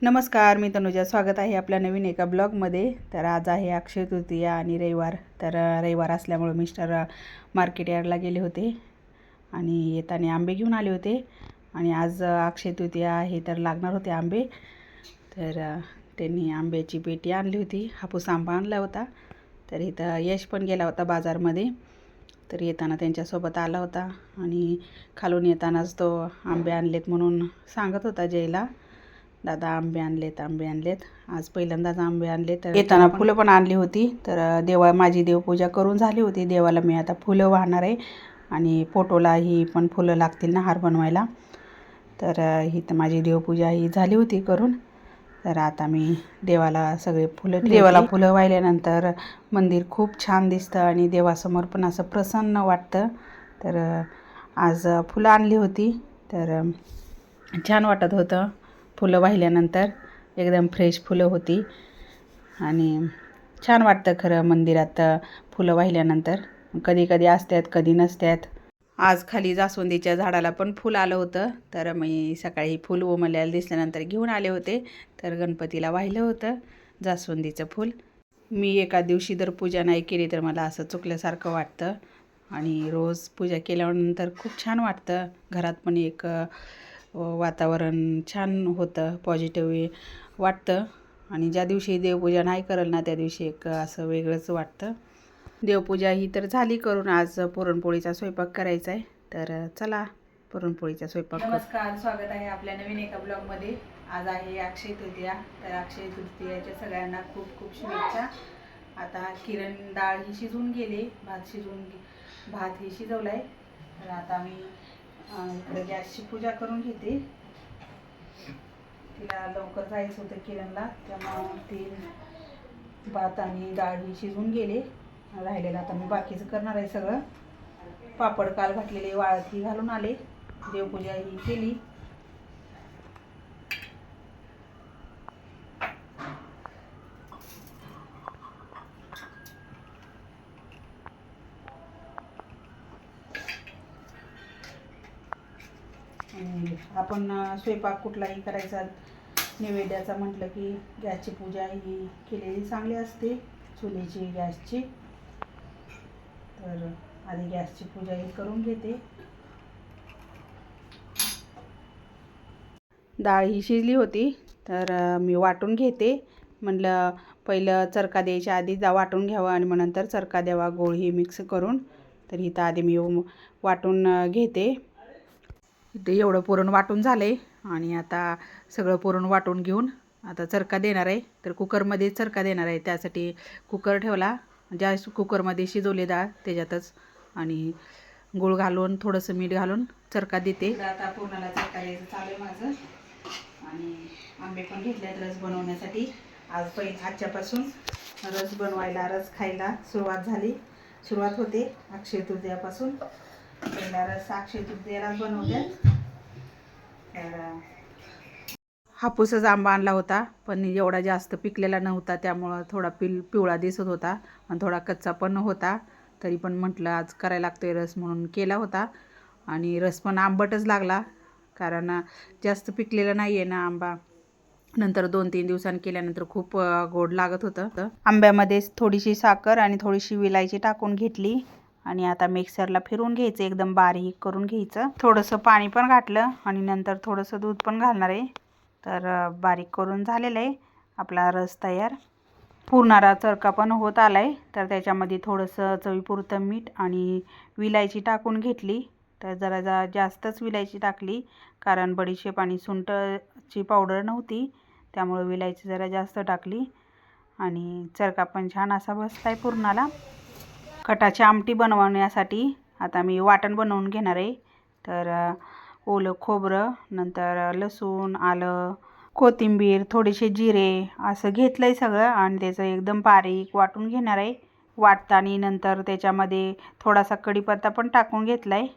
नमस्कार, मी तनुजा. स्वागत आहे आपल्या नवीन एका ब्लॉगमध्ये. तर आज आहे अक्षय तृतीया आणि रविवार. तर रविवार असल्यामुळे मिस्टर मार्केट यार्डला गेले होते आणि येताना आंबे घेऊन आले होते. आणि आज अक्षय तृतीया आहे तर लागणार होते आंबे. तर त्यांनी आंब्याची पेटी आणली होती. हापूस आंबा आणला होता. तर इथं यश पण गेला होता बाजारमध्ये. तर येताना त्यांच्यासोबत आला होता आणि खालून येतानाच तो आंबे आणलेत म्हणून सांगत होता जयला, दादा आंबे आणलेत. आज पहिल्यांदाच आंबे आणले. तर येताना फुलं पण आणली होती. तर माझी देवपूजा करून झाली होती. देवाला मी आता फुलं वाहणार आहे आणि फोटोला ही पण फुलं लागतील ना हार बनवायला. तर ही तर माझी देवपूजा ही झाली होती करून. तर आता मी देवाला देवाला फुलं वाहिल्यानंतर मंदिर खूप छान दिसतं आणि देवासमोर पण असं प्रसन्न वाटतं. तर आज फुलं आणली होती. तर छान वाटत होतं फुलं वाहिल्यानंतर. एकदम फ्रेश फुलं होती आणि छान वाटतं खरं मंदिरात फुलं वाहिल्यानंतर. कधी कधी असतात, कधी नसतात. आज खाली जास्वंदीच्या झाडाला पण फुल आलं होतं. तर मी सकाळी फुल उमललेलं दिसल्यानंतर घेऊन आले होते. तर गणपतीला वाहिलं होतं जास्वंदीचं फूल. मी एका दिवशी जर पूजा नाही केली तर मला असं चुकल्यासारखं वाटतं आणि रोज पूजा केल्यानंतर खूप छान वाटतं. घरात पण एक वातावरण छान होतं, पॉझिटिव्ह वाटतं. आणि ज्या दिवशी देवपूजा नाही करल ना त्या दिवशी एक असं वेगळंच वाटतं. देवपूजा ही तर झाली करून. आज पुरणपोळीचा स्वयंपाक करायचा आहे. तर चला पुरणपोळीचा स्वयंपाक. नमस्कार, स्वागत आहे आपल्या नवीन एका ब्लॉगमध्ये. आज आहे अक्षय तृतीया. तर अक्षय तृतीयाच्या सगळ्यांना खूप खूप शुभेच्छा. आता किरण डाळ ही शिजून गेली, भात ही शिजवला आहे. तर आता मी इकडे गॅसची पूजा करून घेते. तिला लवकर जायचं होतं किरणला, त्यामुळं ती भात आणि डाळ ही शिजून गेले. राहिलेलं आता मी बाकीचं करणार आहे सगळं. पापड काल घातलेले वाळत ही घालून आले. देवपूजा ही केली. आपण स्वयंपाक कुठलाही करायचा नैवेद्याचा म्हटलं की गॅसची पूजा ही केलेली चांगली असते, चुलीची, गॅसची. तर आधी गॅसची पूजा ही करून घेते. डाळ ही शिजली होती. तर मी वाटून घेते. म्हटलं पहिलं चरका द्यायच्या आधी वाटून घ्यावं आणि मग नंतर चरका द्यावा, गोळ ही मिक्स करून. तर इथं आधी मी वाटून घेते. इथे एवढं पुरण वाटून झालं आहे आणि आता सगळं पुरण वाटून घेऊन आता चरका देणार आहे. तर कुकरमध्ये चरका देणार आहे. त्यासाठी कुकर ठेवला. ज्या कुकरमध्ये शिजवले डाळ त्याच्यातच आणि गूळ घालून थोडंसं मीठ घालून चरका देते. आता पुरणाला चरका द्यायचं चालू आहे माझं. आणि आंबे पण घेतलेत रस बनवण्यासाठी. आजच्यापासून रस बनवायला, रस खायला सुरुवात होते अक्षय तृतीयापासून. पहिला रस अक्षय तृतीयालाच बनवतात. तर हापूसच आंबा आणला होता, पण एवढा जास्त पिकलेला नव्हता, त्यामुळं थोडा पिवळा दिसत होता आणि थोडा कच्चा पण होता. तरी पण म्हटलं आज करायला लागतोय रस म्हणून केला होता. आणि रस पण आंबटच लागला, कारण जास्त पिकलेला नाही आहे ना आंबा. नंतर 2-3 दिवसांनी केल्यानंतर खूप गोड लागत होतं. आंब्यामध्ये थोडीशी साखर आणि थोडीशी विलायची टाकून घेतली आणि आता मिक्सरला फिरून घ्यायचं, एकदम बारीक करून घ्यायचं. थोडंसं पाणी पण घातलं आणि नंतर थोडंसं दूध पण घालणार आहे. तर बारीक करून झालेलं आहे आपला रस तयार. पुरणारा चरका पण होत आला आहे. तर त्याच्यामध्ये थोडंसं चवीपुरतं मीठ आणि विलायची टाकून घेतली. तर जरा जास्तच विलायची टाकली, कारण बडीशेप आणि सुंठची पावडर नव्हती, त्यामुळे विलायची जरा जास्त टाकली. आणि चरका पण छान असा बसला आहे पुरणाला. कटाची आमटी बनवण्यासाठी आता मी वाटण बनवून घेणार आहे. तर ओलं खोबरं, नंतर लसूण, आलं, कोथिंबीर, थोडेसे जिरे असं घेतलं आहे सगळं आणि त्याचं एकदम बारीक वाटून घेणार आहे. वाटताना नंतर त्याच्यामध्ये थोडासा कढीपत्ता पण टाकून घेतला आहे.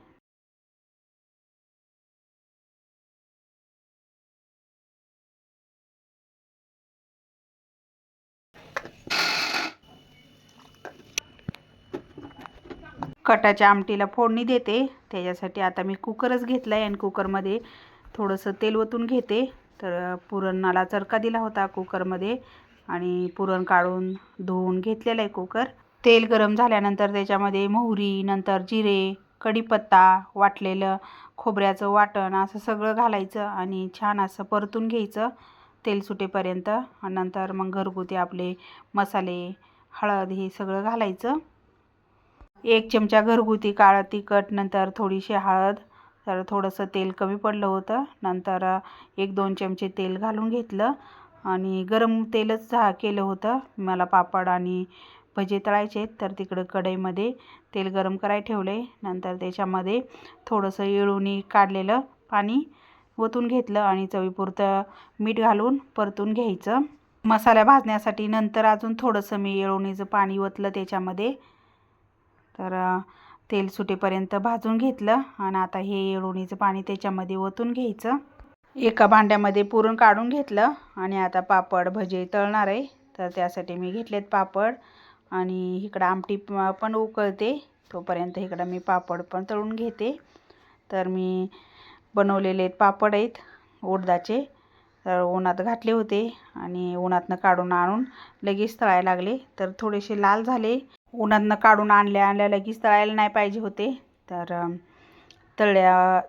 कटाच्या आमटीला फोडणी देते. त्याच्यासाठी आता मी कुकरच घेतला आहे आणि कुकरमध्ये थोडंसं तेल ओतून घेते तर पुरणाला चरका दिला होता कुकरमध्ये आणि पुरण काढून धुवून घेतलेलं आहे कुकर. तेल गरम झाल्यानंतर त्याच्यामध्ये मोहरी, नंतर जिरे, कढीपत्ता, वाटलेलं खोबऱ्याचं वाटण असं सगळं घालायचं आणि छान असं परतून घ्यायचं तेल सुटेपर्यंत. आणि नंतर मग घरगुती आपले मसाले, हळद हे सगळं घालायचं. 1 चमचा घरगुती काळं तिखट, नंतर थोडीशी हळद, तर थोडंसं तेल कमी पडलं होतं. नंतर 1-2 चमचे तेल घालून घेतलं आणि गरम तेलच केलं होतं. मला पापड आणि भजे तळायचे तर तिकडं कढईमध्ये तेल गरम करायला ठेवले. नंतर त्याच्यामध्ये थोडंसं येळवणी काढलेलं पाणी ओतून घेतलं आणि चवीपुरतं मीठ घालून परतून घ्यायचं. मसाला भाजण्यासाठी नंतर अजून थोडंसं मी येळवणीचं पाणी ओतलं त्याच्यामध्ये. तर तेल सुटेपर्यंत भाजून घेतलं आणि आता हे येळवणीचं पाणी त्याच्यामध्ये ओतून घ्यायचं. एका भांड्यामध्ये पुरण काढून घेतलं आणि आता पापड भजे तळणार आहे. तर त्यासाठी मी घेतलेत पापड आणि इकडं आमटी पण उकळते, तोपर्यंत इकडं मी पापड पण तळून घेते. तर मी बनवलेले पापड आहेत उडदाचे, तर उन्हात घातले होते आणि उन्हातनं काढून आणून लगेच तळायला लागले. तर थोडेसे लाल झाले. उन्हातनं काढून आणल्या लगेच तळायला नाही पाहिजे होते, तर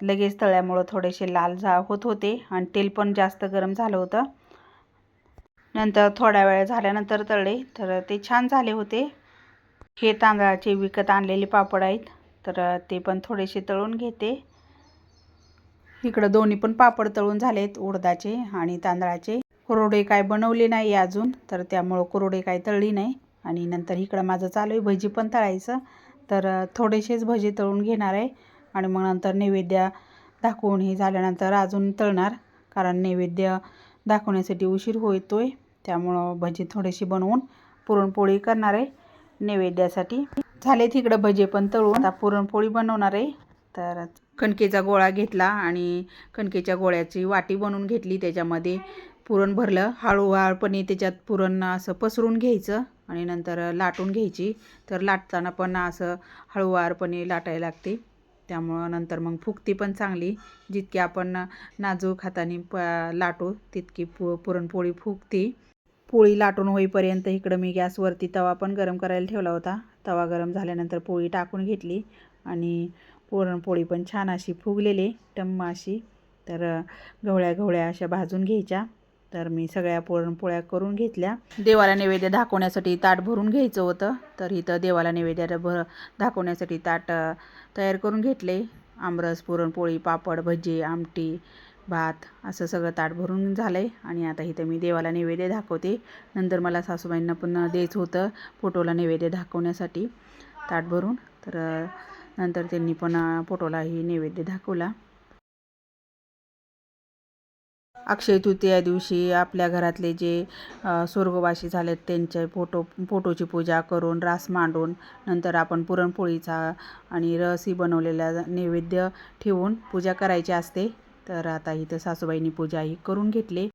लगेच तळल्यामुळं थोडेसे लाल होत होते आणि तेल पण जास्त गरम झालं होतं. नंतर थोड्या वेळ झाल्यानंतर तळले तर ते छान झाले होते. हे तांदळाचे विकत आणलेले पापड आहेत, तर ते पण थोडेसे तळून घेते. इकडं दोन्ही पण पापड तळून झालेत, उडदाचे आणि तांदळाचे. कुरवडे काय बनवले नाही अजून, तर त्यामुळं कुरवडे काय तळली नाही. आणि नंतर इकडं माझं चालू आहे भजी पण तळायचं. तर थोडेसेच भजी तळून घेणार आहे आणि मग नंतर नैवेद्य दाखवून हे झाल्यानंतर अजून तळणार, कारण नैवेद्य दाखवण्यासाठी उशीर होतोय. त्यामुळं भजी थोडीशी बनवून पुरणपोळी करणार आहे नैवेद्यासाठी. झाले तिकडं भजे पण तळून, आता पुरणपोळी बनवणार आहे. तर कणकेचा गोळा घेतला आणि कणकेच्या गोळ्याची वाटी बनवून घेतली. त्याच्यामध्ये पुरण भरलं. हळूवारपणे त्याच्यात पुरण असं पसरून घ्यायचं आणि नंतर लाटून घ्यायची. तर लाटताना पण असं हळूवारपणे लाटायला लागते, त्यामुळं नंतर मग फुगती पण चांगली. जितकी आपण नाजूक हाताने लाटू तितकी पुरणपोळी फुगती. पोळी लाटून होईपर्यंत इकडं मी गॅसवरती तवा पण गरम करायला ठेवला होता. तवा गरम झाल्यानंतर पोळी टाकून घेतली आणि पुरणपोळी पण छान अशी फुगलेली टम्म अशी. तर गवळ्या अशा भाजून घ्यायच्या. तर मी सगळ्या पुरणपोळ्या करून घेतल्या. देवाला नैवेद्य दाखवण्यासाठी ताट भरून घ्यायचं होतं, तर इथं देवाला नैवेद्य दाखवण्यासाठी ताट तयार करून घेतले. आमरस, पुरणपोळी, पापड, भजी, आमटी, भात असं सगळं ताट भरून झालं आहे. आणि आता इथं मी देवाला नैवेद्य दाखवते. नंतर मला सासूबाईंना पण द्यायचं होतं फोटोला नैवेद्य दाखवण्यासाठी ताट भरून. तर नंतर त्यांनी पण फोटोलाही नैवेद्य दाखवला. अक्षय तृतीया दिवशी आपल्या घरातले जे स्वर्गवासी झालेत त्यांचे फोटोची पूजा करून रास मांडून नंतर आपण पुरणपोळीचा आणि रसही बनवलेला नैवेद्य ठेवून पूजा करायची असते. तर आता इथं सासूबाईंनी पूजा ही करून घेतली.